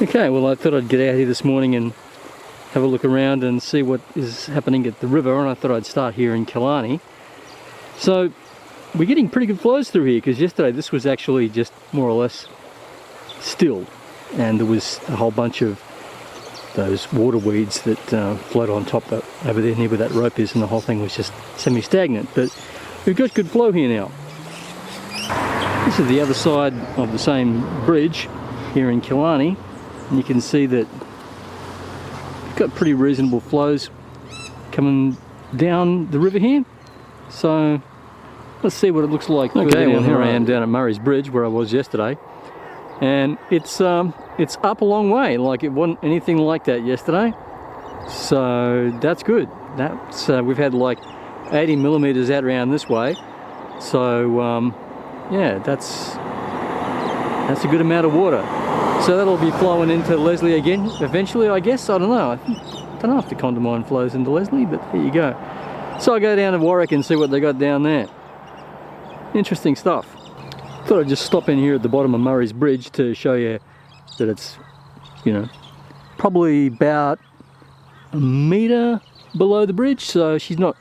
Okay, well I thought I'd get out here this morning and have a look around and see what is happening at the river, and I thought I'd start here in Killarney. So we're getting pretty good flows through here, because yesterday this was actually just more or less still, and there was a whole bunch of those water weeds that float on top over there near where that rope is, and the whole thing was just semi-stagnant. But we've got good flow here now. This is the other side of the same bridge here in Killarney, and you can see that we've got pretty reasonable flows coming down the river here. So let's see what it looks like. Okay, well here I am down at Murray's Bridge where I was yesterday, and it's up a long way. Like, it wasn't anything like that yesterday, so that's good. That's we've had like 80 millimeters out around this way, so yeah, that's a good amount of water. So that'll be flowing into Leslie again eventually, I guess. I don't know. I don't know if the Condamine flows into Leslie, but there you go. So I'll go down to Warwick and see what they got down there. Interesting stuff. Thought I'd just stop in here at the bottom of Murray's Bridge to show you that it's, you know, probably about a metre below the bridge. So she's not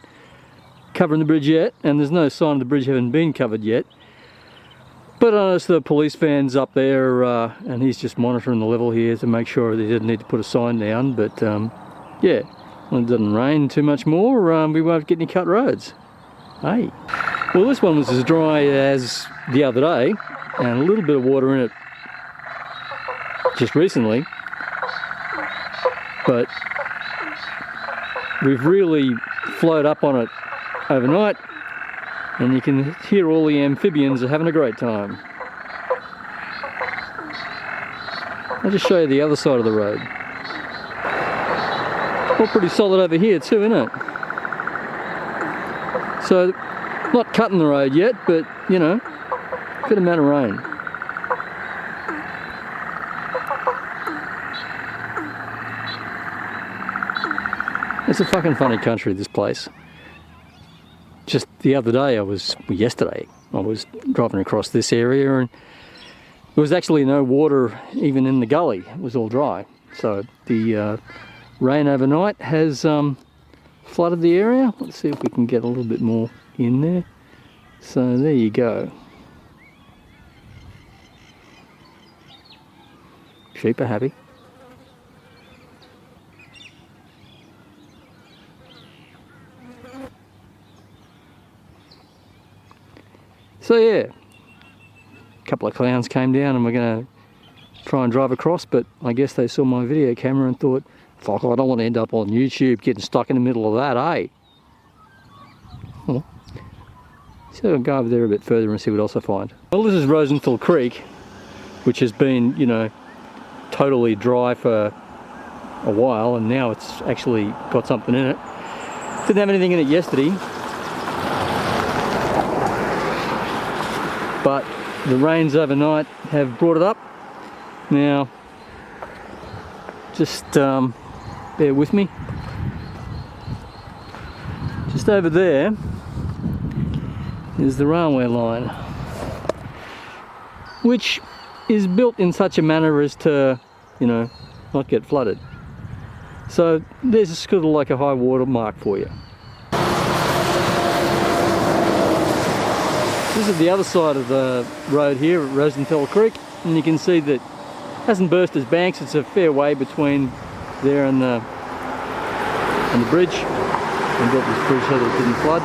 covering the bridge yet, and there's no sign of the bridge having been covered yet. But I noticed the police van's up there, and he's just monitoring the level here to make sure that he didn't need to put a sign down. But yeah, when it doesn't rain too much more, we won't get any cut roads. Hey. Well, this one was as dry as the other day, and a little bit of water in it just recently. But we've really flowed up on it overnight, and you can hear all the amphibians are having a great time. I'll just show you the other side of the road. All pretty solid over here too, isn't it? So, not cutting the road yet, but, you know, good amount of rain. It's a fucking funny country, this place. Just the other day yesterday, I was driving across this area, and there was actually no water even in the gully. It was all dry. So the rain overnight has flooded the area. Let's see if we can get a little bit more in there. So there you go. Sheep are happy. So yeah, a couple of clowns came down and we're going to try and drive across, but I guess they saw my video camera and thought, fuck, I don't want to end up on YouTube getting stuck in the middle of that, eh? Well, so I'll go over there a bit further and see what else I find. Well, this is Rosenthal Creek, which has been, you know, totally dry for a while, and now it's actually got something in it. Didn't have anything in it yesterday, but the rains overnight have brought it up. Now, just bear with me. Just over there is the railway line, which is built in such a manner as to, you know, not get flooded. So there's sort of like a high water mark for you. This is the other side of the road here at Rosenthal Creek, and you can see that it hasn't burst its banks. It's a fair way between there and the bridge. And built this bridge so that it didn't flood.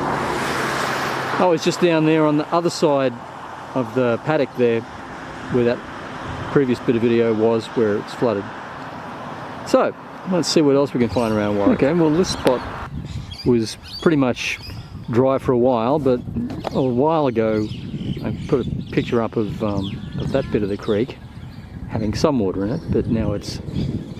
I was just down there on the other side of the paddock there, where that previous bit of video was, where it's flooded. So let's see what else we can find around Warwick. Okay, well this spot was pretty much dry for a while, but a while ago I put a picture up of that bit of the creek having some water in it, but now it's a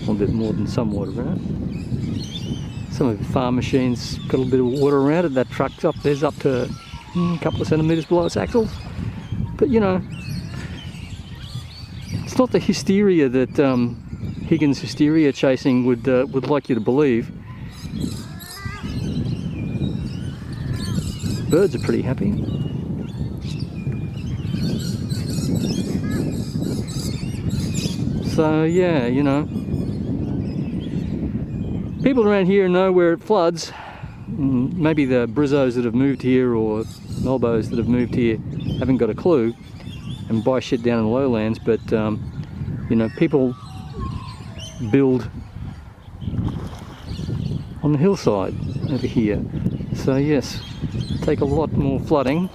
little bit more than some water in it. Some of the farm machines got a little bit of water around it. That truck's up there's up to a couple of centimetres below its axles, but you know, it's not the hysteria that Higgins hysteria chasing would like you to believe. Birds are pretty happy. So yeah, you know, people around here know where it floods. Maybe the Brizzos that have moved here or Melbos that have moved here haven't got a clue and buy shit down in the lowlands, but you know, people build on the hillside over here. So yes, take a lot more flooding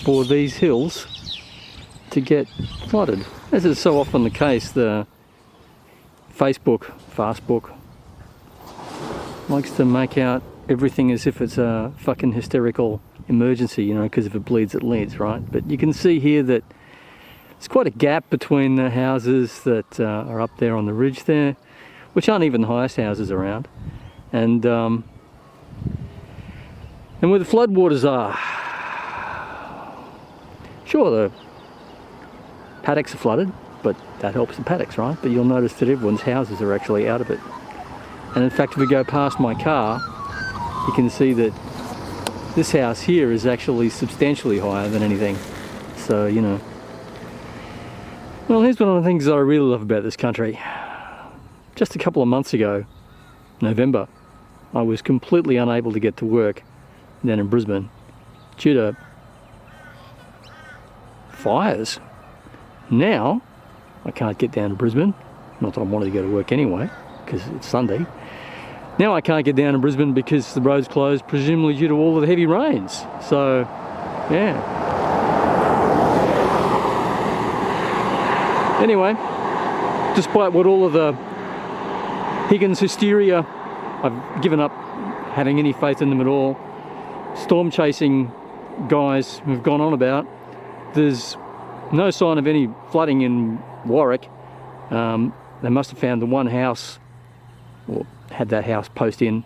for these hills to get flooded. As is so often the case, the Fastbook likes to make out everything as if it's a fucking hysterical emergency, you know, because if it bleeds, it leads, right? But you can see here that there's quite a gap between the houses that are up there on the ridge there, which aren't even the highest houses around, and where the floodwaters are. Sure, the paddocks are flooded, but that helps the paddocks, right? But you'll notice that everyone's houses are actually out of it. And in fact, if we go past my car, you can see that this house here is actually substantially higher than anything. So, you know. Well, here's one of the things that I really love about this country. Just a couple of months ago, November, I was completely unable to get to work down in Brisbane due to fires. Now, I can't get down to Brisbane. Not that I wanted to go to work anyway, because it's Sunday. Now I can't get down to Brisbane because the road's closed, presumably due to all of the heavy rains. So, yeah. Anyway, despite what all of the Higgins hysteria, I've given up having any faith in them at all. Storm chasing guys have gone on about. There's no sign of any flooding in Warwick. They must have found the one house, or had that house post in,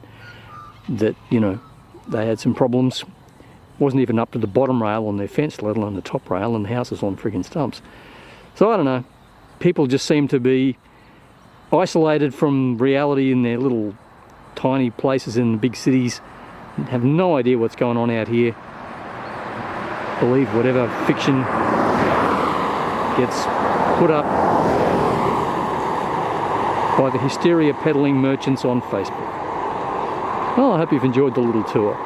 that, you know, they had some problems. Wasn't even up to the bottom rail on their fence, let alone the top rail, and the house is on friggin' stumps. So I don't know. People just seem to be isolated from reality in their little tiny places in the big cities and have no idea what's going on out here. Believe whatever fiction gets put up by the hysteria peddling merchants on Facebook. Well, I hope you've enjoyed the little tour.